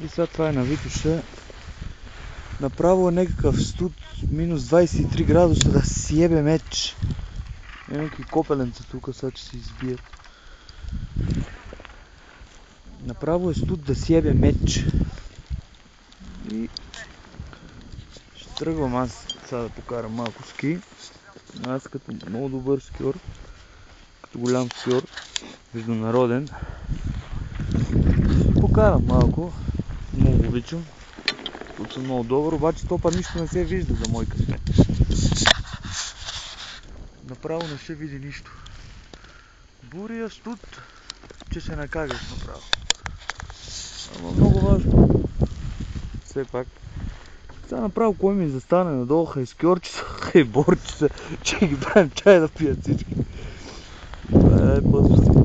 И сега това е на Витоша. Направо е някакъв студ, минус 23 градуса, да си ебе меч. Някакви копеленца тук, сега че се избият. Направо е студ да си ебе меч. И ще тръгвам аз сега да покарам малко ски. Аз като много добър скиор, като голям скиор, международен, ще покарам малко. Много обичам. Тут съм много добър, обаче топа нищо не се вижда за мой късмет. Направо не се види нищо. Бурия студ, че се накагаш направо. Ама много важно. Все пак. Сега направо кой ми застане надолу, хай скиорчица, хай борчица, че ги правим чай да пият всички. Това е по-добре.